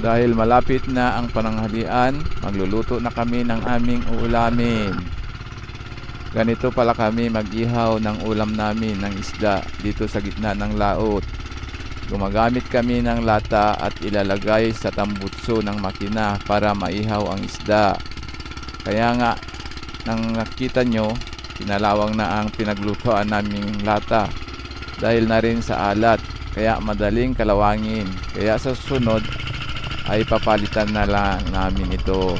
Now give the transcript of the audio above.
Dahil malapit na ang pananghalian, magluluto na kami ng aming uulamin. Ganito pala kami mag-ihaw ng ulam namin ng isda dito sa gitna ng laot. Gumagamit kami ng lata at ilalagay sa tambutso ng makina para maihaw ang isda. Kaya nga, nang nakita nyo, pinalawang na ang pinaglutoan naming lata dahil na rin sa alat, kaya madaling kalawangin. Kaya sa susunod ay papalitan na lang namin ito.